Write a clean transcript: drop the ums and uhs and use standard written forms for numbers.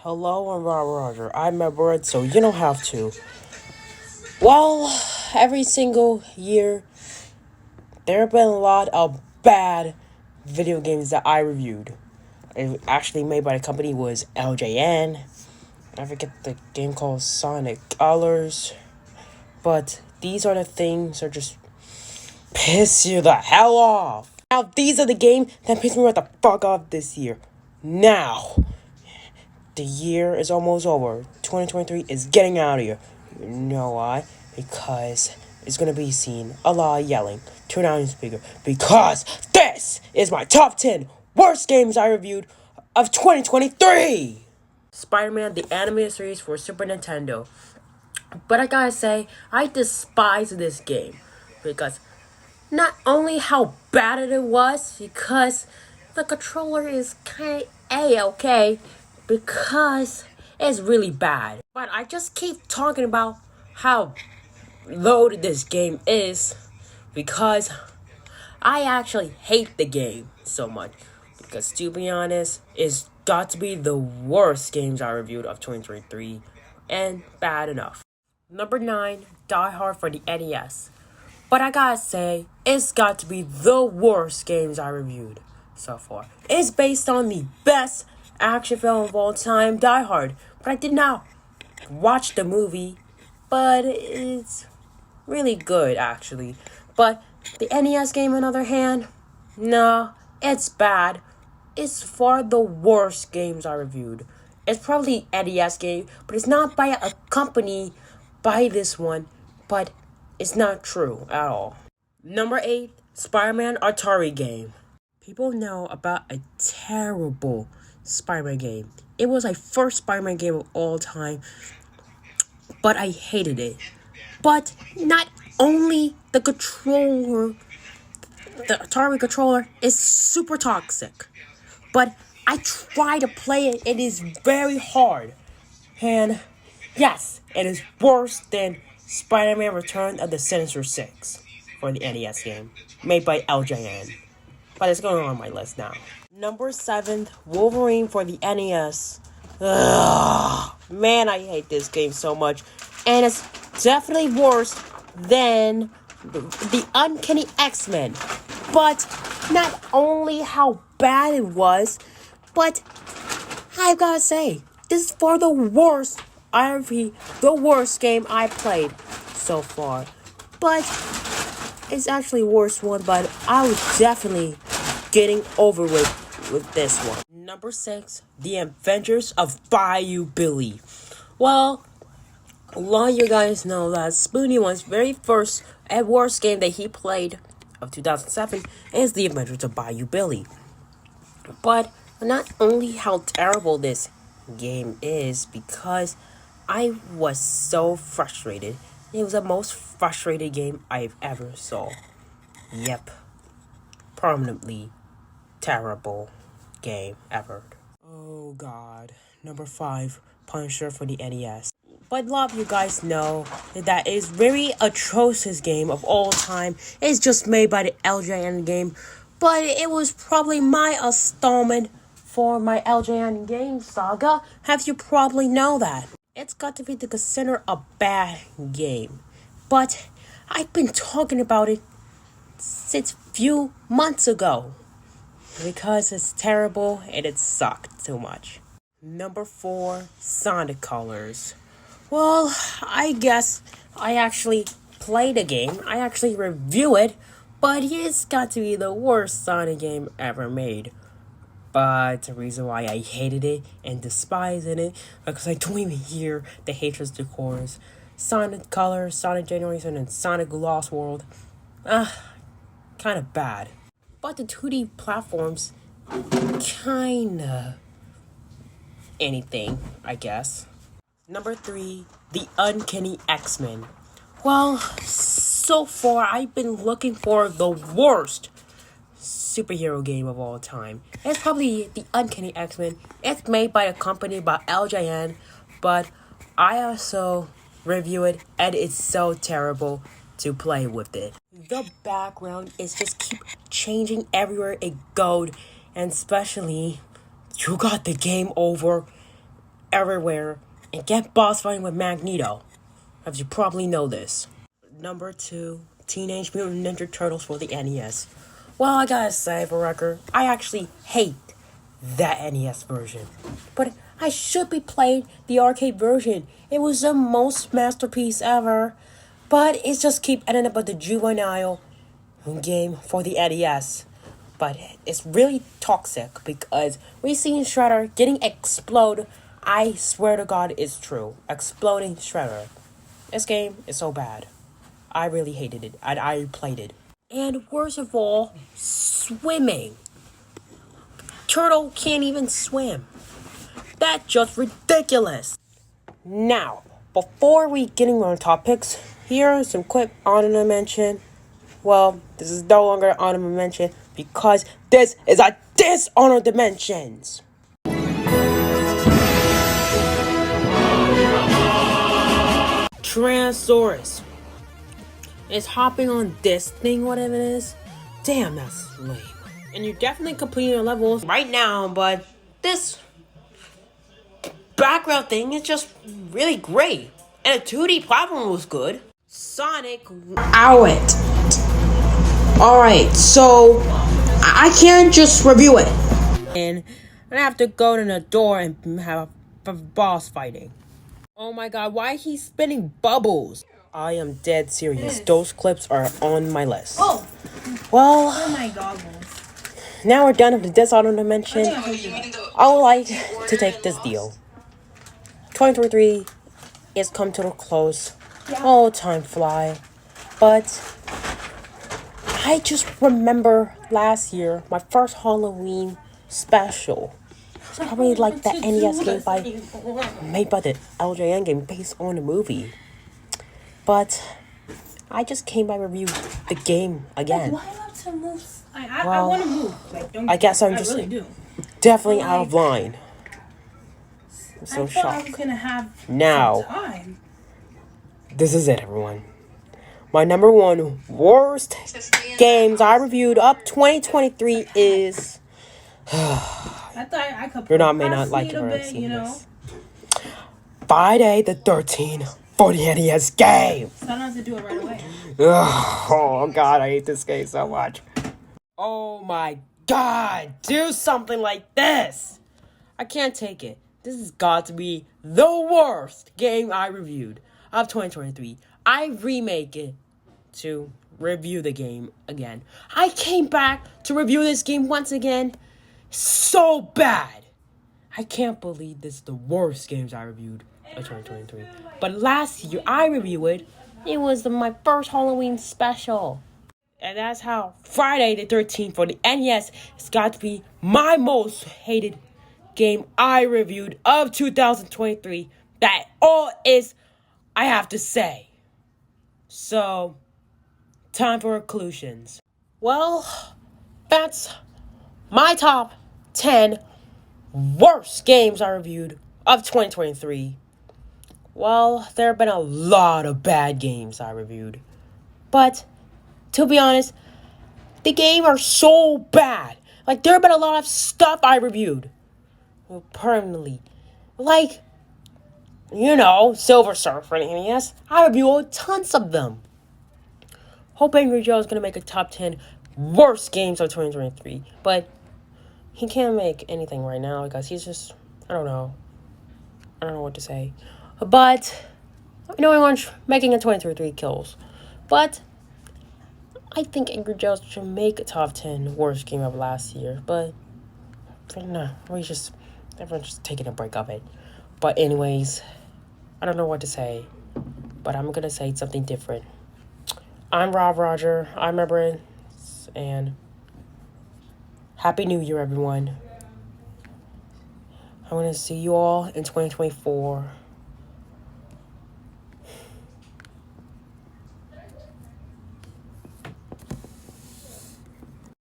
Hello, I'm Roger. I'm a bird, so you don't have to. Well, every single year, there have been a lot of bad video games that I reviewed. It actually made by the company was LJN. I forget the game called Sonic Colors. But these are the things that just piss you the hell off. Now, these are the games that piss me right the fuck off this year. Now. The year is almost over. 2023 is getting out of here. You know why? Because it's gonna be seen a lot of yelling. Turn down your speaker. Because this is my top 10 worst games I reviewed of 2023! Spider-Man, the animated series for Super Nintendo. But I gotta say, I despise this game. Because not only how bad it was, because the controller is kind of A-okay, because it's really bad. But I just keep talking about how loaded this game is, because I actually hate the game so much. Because to be honest, it's got to be the worst games I reviewed of 2023, and bad enough. Number 9, Die Hard for the NES. But I gotta say, it's got to be the worst games I reviewed so far. It's based on the best action film of all time, Die Hard. But I did not watch the movie, but it's really good actually. But the NES game, on the other hand, nah, it's bad. It's far the worst games I reviewed. It's probably NES game, but it's not by a company by this one, but it's not true at all. Number 8, Spider-Man Atari game. People know about a terrible Spider-Man game. It was my first Spider-Man game of all time, but I hated it. But not only the controller, the Atari controller is super toxic, but I try to play it. It is very hard. And yes, it is worse than Spider-Man Return of the Sinister Six for the NES game, made by LJN. But it's going on my list now. Number 7, Wolverine for the NES. Ugh, man, I hate this game so much. And it's definitely worse than the Uncanny X-Men. But not only how bad it was, but I've gotta say, this is for the worst the worst game I played so far. But it's actually worst one, but I was definitely getting over with this one. Number 6, The Adventures of Bayou Billy. Well, a lot of you guys know that Spoonie One's very first and worst game that he played of 2007 is The Adventures of Bayou Billy. But not only how terrible this game is, because I was so frustrated. It was the most frustrated game I've ever saw. Yep. Permanently terrible game ever. Oh god. Number 5, Punisher for the NES. But a lot of you guys know that it's very atrocious game of all time. It's just made by the LJN game. But it was probably my installment for my LJN game saga. Have you probably know that? It's got to be considered a bad game. But I've been talking about it since few months ago. Because it's terrible and it sucked too much. Number 4, Sonic Colors. Well, I guess I actually play the game. I actually review it. But it's got to be the worst Sonic game ever made. But the reason why I hated it and despised it, because I don't even hear the hatred to chorus. Sonic Colors, Sonic Generation, and Sonic Lost World. Kind of bad. But the 2D platforms, kinda anything, I guess. Number 3, The Uncanny X-Men. Well, so far I've been looking for the worst superhero game of all time. It's probably The Uncanny X-Men. It's made by a company by LJN, but I also review it and it's so terrible to play with it. The background is just keep changing everywhere it goes, and especially you got the game over everywhere and get boss fighting with Magneto, as you probably know this. Number 2, Teenage Mutant Ninja Turtles for the NES. Well, I gotta say, for record, I actually hate that NES version. But I should be playing the arcade version. It was the most masterpiece ever. But it just keep ending up with the juvenile game for the NES. But it's really toxic because we seen Shredder getting explode. I swear to God, it's true. Exploding Shredder. This game is so bad. I really hated it. I played it. And worst of all, swimming. Turtle can't even swim. That's just ridiculous. Now, before we get on topics, here are some quick honorable mention. Well, this is no longer an honorable mention because this is a dishonored dimensions. Tyrannosaurus is hopping on this thing, whatever it is. Damn, that's lame. And you're definitely completing your levels right now, but this background thing is just really great. And the 2D platform was good. Sonic Out. Alright, so I can't just review it. And I have to go to the door and have a boss fighting. Oh my god, why is he spinning bubbles? I am dead serious. Those clips are on my list. Oh! Well, Oh my goggles. Now we're done with the dishonorable dimension. I would like to take this deal. 2023 is come to a close. Oh, time fly. But I just remember last year, my first Halloween special. It's probably like the NES game made by the LJN game based on the movie. But I just came by review the game again. Why not to move? I want to move. Like, don't. I guess I'm just really do. definitely out of line. I'm so I shocked. was gonna have Now, some time. this is it, everyone. My number 1 worst games I reviewed up 2023 is. I thought I could. You may not like it when I bit, see this. Friday the 13th for the NES game. So I don't have to do it right away. Oh god, I hate this game so much. Oh my god, do something like this. I can't take it. This has got to be the worst game I reviewed of 2023. I remake it to review the game again. I came back to review this game once again. So bad. I can't believe this is the worst games I reviewed of 2023. But last year I reviewed it. It was my first Halloween special. And that's how Friday the 13th for the NES has got to be my most hated game I reviewed of 2023. That all is I have to say. So, time for conclusions. Well, that's my top 10 worst games I reviewed of 2023. Well, there have been a lot of bad games I reviewed. But, to be honest, the games are so bad. Like, there have been a lot of stuff I reviewed. Permanently. Like, Silver Surfer and NES. I reviewed tons of them. Hope Angry Joe is going to make a top 10 worst games of 2023. But he can't make anything right now because he's just, I don't know what to say. But, everyone's making a 2023 kills. But, I think Angry Joe should make a top 10 worst game of last year. But, no, everyone's just taking a break of it. But anyways, I don't know what to say. But I'm going to say something different. I'm Rob Roger. I'm Reverend. And Happy New Year, everyone. I want to see you all in 2024.